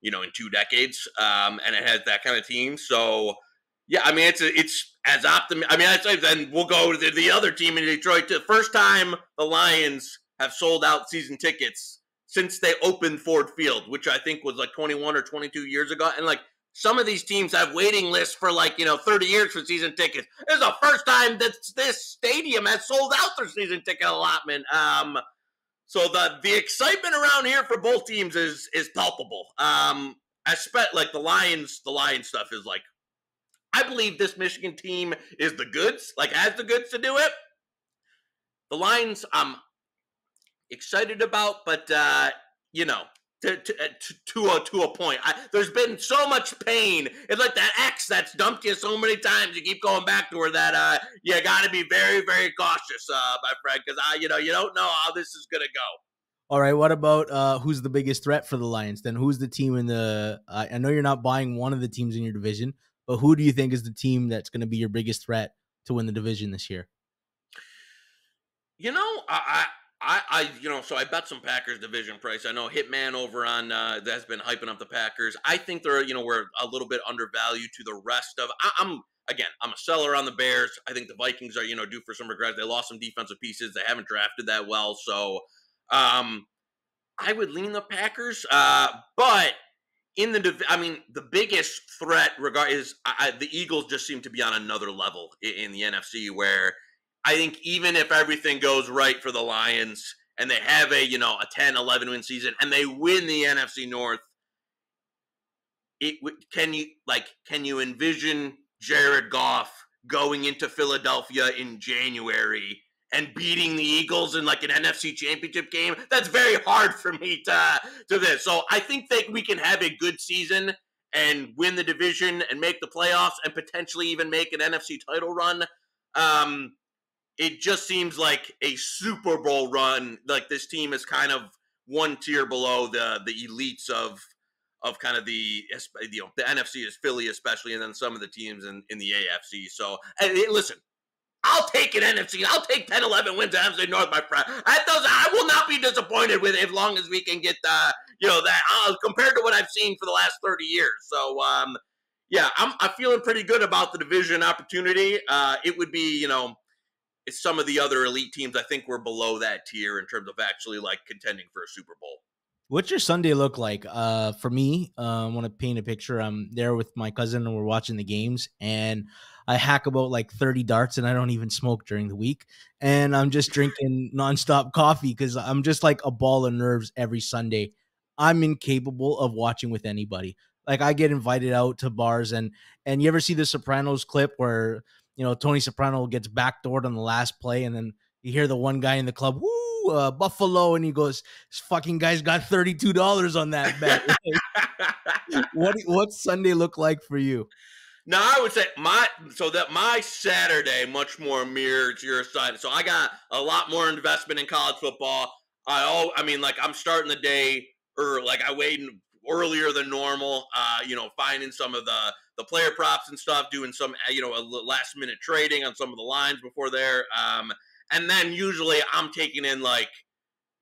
S2: you know, in 2 decades, and it has that kind of team. So, yeah, I mean, it's as optimistic. I mean, I'd say then we'll go to the other team in Detroit. The first time the Lions have sold out season tickets since they opened Ford Field, which I think was like 21 or 22 years ago. And like some of these teams have waiting lists for like, you know, 30 years for season tickets. It's the first time that this stadium has sold out their season ticket allotment. So the excitement around here for both teams is palpable. I expect like the Lions stuff is like, I believe this Michigan team is the goods, like has the goods to do it. The Lions, I'm excited about, but you know, to a point. There's been so much pain. It's like that ex that's dumped you so many times. You keep going back to her that you got to be very, very cautious, my friend, because you know, you don't know how this is gonna go.
S1: All right, what about who's the biggest threat for the Lions? Then who's the team in the? I know you're not buying one of the teams in your division, but who do you think is the team that's going to be your biggest threat to win the division this year?
S2: You know, you know, so I bet some Packers division price. I know Hitman over on that's been hyping up the Packers. I think they're, you know, we're a little bit undervalued to the rest of. I'm a seller on the Bears. I think the Vikings are, you know, due for some regrets. They lost some defensive pieces. They haven't drafted that well, so I would lean the Packers. But in I mean, the biggest threat is the Eagles just seem to be on another level in the NFC, where I think even if everything goes right for the Lions and they have a, you know, a 10, 11 win season and they win the NFC North, can you envision Jared Goff going into Philadelphia in January and beating the Eagles in like an NFC Championship game? That's very hard for me to this. So I think that we can have a good season and win the division and make the playoffs and potentially even make an NFC title run. It just seems like a Super Bowl run. Like this team is kind of one tier below the elites of kind of the, you know, the NFC is Philly especially, and then some of the teams in the AFC. So listen, I'll take an NFC. I'll take 10, 11 wins at NFC North, my friend. I will not be disappointed with it as long as we can get you know, that compared to what I've seen for the last 30 years. So yeah, I'm feeling pretty good about the division opportunity. It would be, you know, it's some of the other elite teams, I think we're below that tier in terms of actually like contending for a Super Bowl.
S1: What's your Sunday look like? For me, I want to paint a picture. I'm there with my cousin and we're watching the games, and I hack about like 30 darts, and I don't even smoke during the week. And I'm just drinking nonstop coffee because I'm just like a ball of nerves every Sunday. I'm incapable of watching with anybody. Like I get invited out to bars, and you ever see the Sopranos clip where Tony Soprano gets backdoored on the last play, and then you hear the one guy in the club, woo, Buffalo, and he goes, this fucking guy's got $32 on that bet. What's Sunday look like for you?
S2: No, I would say my Saturday much more mirrors your side. So I got a lot more investment in college football. I mean, like I'm starting the day or like I wait earlier than normal. Finding some of the player props and stuff, doing some a last minute trading on some of the lines before there. And then usually I'm taking in like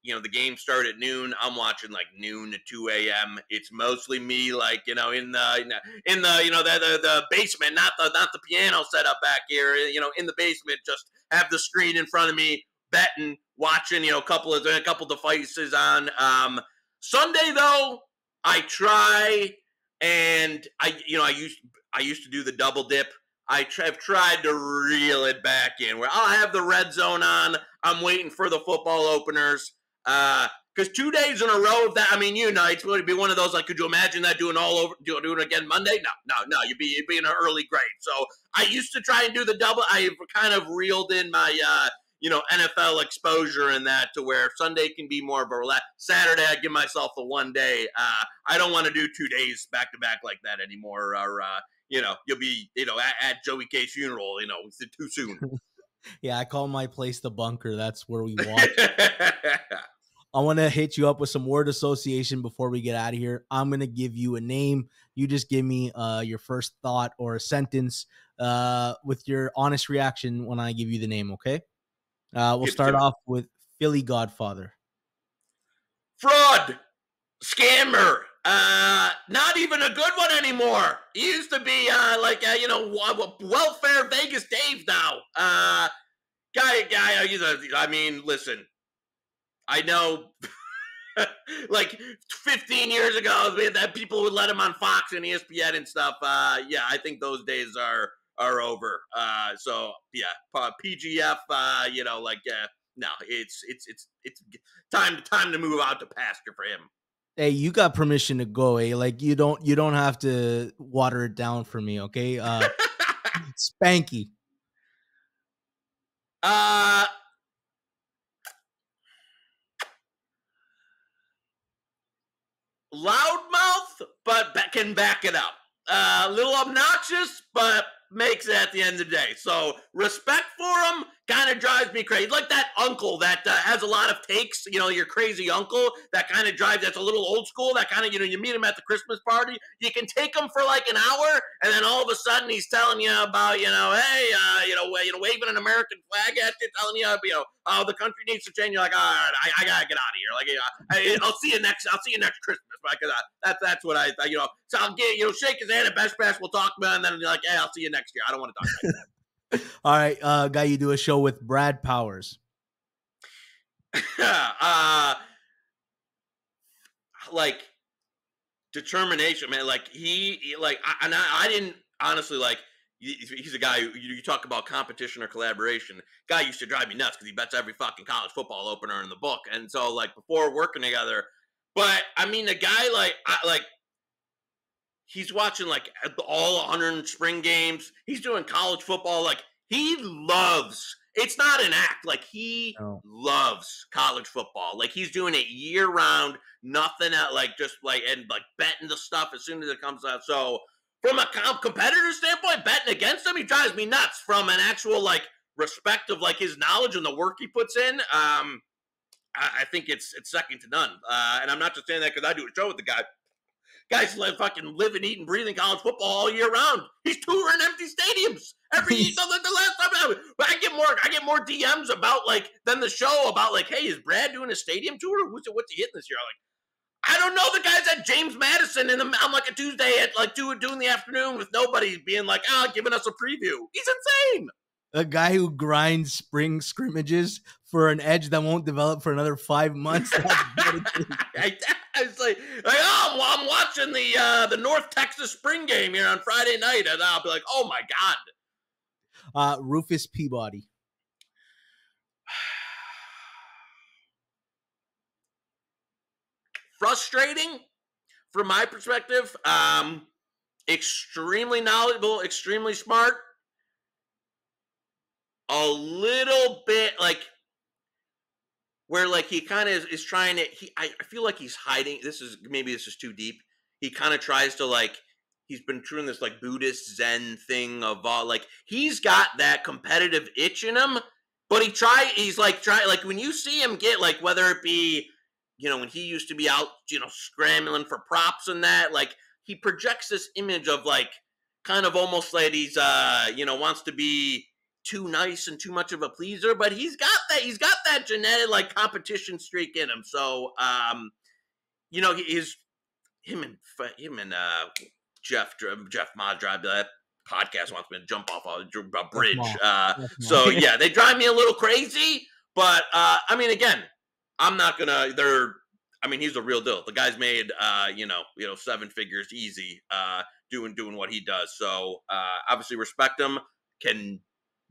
S2: the game start at noon. I'm watching like noon to 2 a.m. It's mostly me, like, in the basement, not the piano set up back here, in the basement, just have the screen in front of me, betting, watching, a couple of devices on. Sunday though, I try and I used to do the double dip. Have tried to reel it back in where I'll have the red zone on. I'm waiting for the football openers. Because 2 days in a row of that, I mean, it's going to be one of those, like, could you imagine that doing it again Monday? No, you'd be in an early grade. So I used to try and do the double. I kind of reeled in my, NFL exposure in that to where Sunday can be more of a relax. Saturday, I give myself the 1 day. I don't want to do 2 days back to back like that anymore. Or, you'll be, at Joey K's funeral, too soon.
S1: Yeah, I call my place the bunker. That's where we watch. I want to hit you up with some word association before we get out of here. I'm going to give you a name. You just give me your first thought or a sentence with your honest reaction when I give you the name, okay? We'll start off with Philly Godfather.
S2: Fraud. Scammer. Not even a good one anymore. He used to be welfare Vegas Dave now. I mean, listen, I know like 15 years ago that people would let him on Fox and ESPN and stuff. I think those days are over. PGF, no, it's time to move out to pasture for him.
S1: Hey, you got permission to go, eh? Like you don't have to water it down for me, okay? Spanky.
S2: Loudmouth, but can back it up. A little obnoxious, but makes it at the end of the day. So respect for him kind of drives me crazy. Like that uncle that has a lot of takes, your crazy uncle that kind of drives, that's a little old school, that kind of, you meet him at the Christmas party. You can take him for like an hour, and then all of a sudden he's telling you about, hey, waving an American flag at you, telling you, oh, the country needs to change. You're like, all right, I gotta get out of here. Like, I'll see you next Christmas. Because that's what so I'll get, shake his hand at Best Pass. We'll talk about it, and then you're like, hey, I'll see you next year. I don't want to talk about that.
S1: All right, guy, you do a show with Brad Powers.
S2: Like determination, man. Like I didn't honestly like. He's a guy who you talk about competition or collaboration. Guy used to drive me nuts because he bets every fucking college football opener in the book, and so like before working together. But I mean, the guy he's watching like all 100 spring games. He's doing college football. Like he loves. It's not an act. Like he loves college football. Like he's doing it year round. Nothing at and betting the stuff as soon as it comes out. So from a competitor standpoint, betting against him, he drives me nuts. From an actual respect of his knowledge and the work he puts in, I think it's second to none. And I'm not just saying that because I do a show with the guy. Guys fucking live and eat and breathe in college football all year round. He's touring empty stadiums every. The last time I get more DMs about than the show about hey, is Brad doing a stadium tour? What's he hitting this year? I don't know. The guy's at James Madison on a Tuesday at 2 in the afternoon with nobody being giving us a preview. He's insane.
S1: A guy who grinds spring scrimmages for an edge that won't develop for another 5 months.
S2: I was like, oh, well, I'm watching the North Texas spring game here on Friday night, and I'll be like, oh my god.
S1: Rufus Peabody.
S2: Frustrating from my perspective. Extremely knowledgeable, extremely smart. A little bit like where like he kind of is trying to. I feel like he's hiding. This is too deep. He kind of tries to like. He's been doing this like Buddhist Zen thing of all like he's got that competitive itch in him, but he's like when you see him get like whether it be when he used to be out scrambling for props and that like he projects this image of like kind of almost like he's wants to be too nice and too much of a pleaser, but he's got that genetic like competition streak in him. So him and Jeff Madribe, that podcast wants me to jump off a bridge. So yeah, they drive me a little crazy, but I mean, again, I'm not gonna. He's a real deal. The guy's made 7 figures easy, doing what he does. So obviously respect him. Can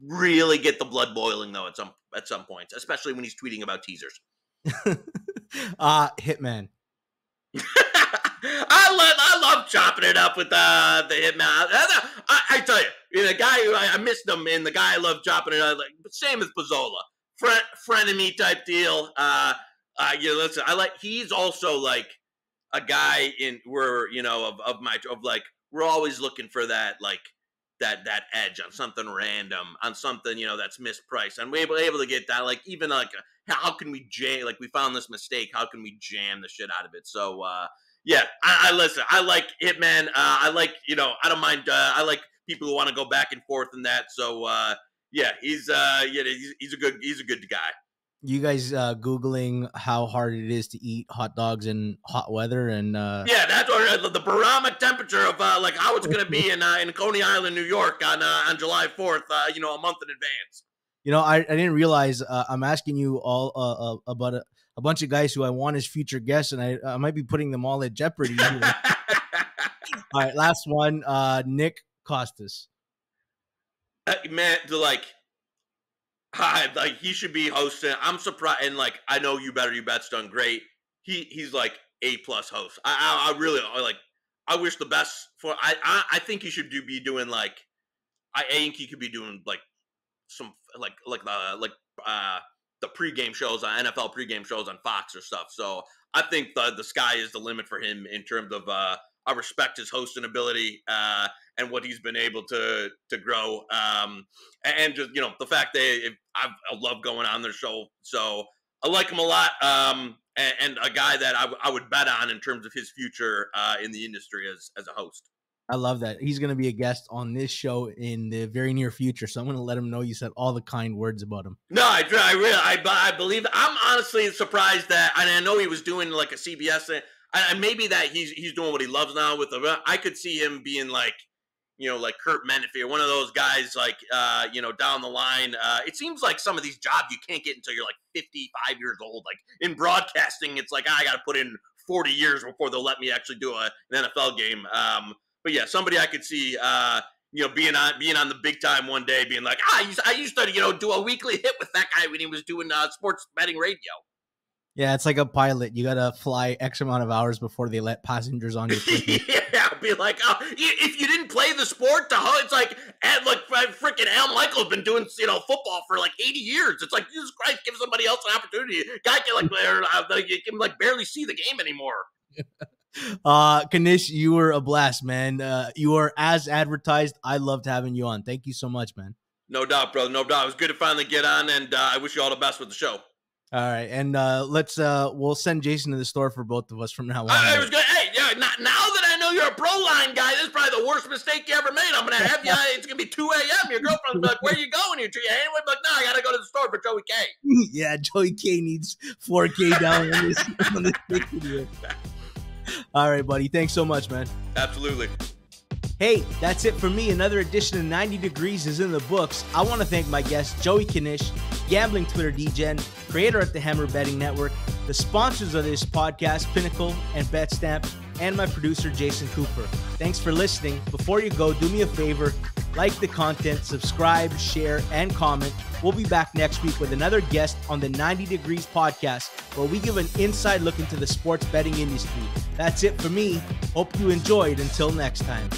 S2: really get the blood boiling though at some points, especially when he's tweeting about teasers.
S1: Hitman.
S2: I love chopping it up with the Hitman. I tell you, the guy who I missed him, and the guy I love chopping it up. Like same as Pizzola, frenemy type deal. Listen, he's also like a guy we're always looking for that like that edge on something random, on something that's mispriced, and we're able to get that. Like even like how can we jam? Like we found this mistake. How can we jam the shit out of it? So yeah, I listen. I like Hitman. I like I don't mind. I like people who want to go back and forth in that. So yeah, he's a good guy.
S1: You guys Googling how hard it is to eat hot dogs in hot weather and
S2: yeah, that's what the barometric temperature of like how it's going to be in Coney Island, New York on July 4th, a month in advance.
S1: I didn't realize I'm asking you all about a bunch of guys who I want as future guests, and I might be putting them all at jeopardy. All right, last one, Nick Costas.
S2: Man, he should be hosting. I'm surprised, and like I know You Bet's done great. He's like A+ host. I really like. I wish the best for. I think he should be doing like. I think he could be doing like some like the pregame shows on NFL pregame shows on Fox or stuff. So I think the sky is the limit for him in terms of. I respect his hosting ability and what he's been able to grow. And just, the fact that I love going on their show. So I like him a lot. And a guy that I would bet on in terms of his future in the industry as a host.
S1: I love that. He's going to be a guest on this show in the very near future. So I'm going to let him know you said all the kind words about him.
S2: No, I believe that. I'm honestly surprised that, and I know he was doing like a CBS thing. And maybe that he's doing what he loves now with I could see him being like, like Kurt Menefee, one of those guys like, down the line. It seems like some of these jobs you can't get until you're like 55 years old. Like in broadcasting, it's like, I got to put in 40 years before they'll let me actually do an NFL game. But yeah, somebody I could see, being on the big time one day, being like, I used to, do a weekly hit with that guy when he was doing sports betting radio.
S1: Yeah, it's like a pilot. You got to fly X amount of hours before they let passengers on your plane.
S2: Yeah, be like, if you didn't play the sport, it's like freaking Al Michael's been doing, football for like 80 years. It's like, Jesus Christ, give somebody else an opportunity. Guy can barely see the game anymore.
S1: Knish, you were a blast, man. You are as advertised. I loved having you on. Thank you so much, man.
S2: No doubt, brother. No doubt. It was good to finally get on, and I wish you all the best with the show.
S1: All right, and we'll send Jason to the store for both of us from now on.
S2: I was good. Hey, yeah, now that I know you're a pro line guy, this is probably the worst mistake you ever made. I'm gonna have you. It's gonna be 2 a.m. Your girlfriend's be like, "Where you going?" You're anyway, but no, I gotta go to the store for Joey K.
S1: Yeah, Joey K needs 4K down on this video. All right, buddy. Thanks so much, man.
S2: Absolutely.
S1: Hey, that's it for me. Another edition of 90 Degrees is in the books. I want to thank my guest, Joey Knish, gambling Twitter degen, creator at the Hammer Betting Network, the sponsors of this podcast, Pinnacle and BetStamp, and my producer, Jason Cooper. Thanks for listening. Before you go, do me a favor, like the content, subscribe, share, and comment. We'll be back next week with another guest on the 90 Degrees podcast, where we give an inside look into the sports betting industry. That's it for me. Hope you enjoyed. Until next time.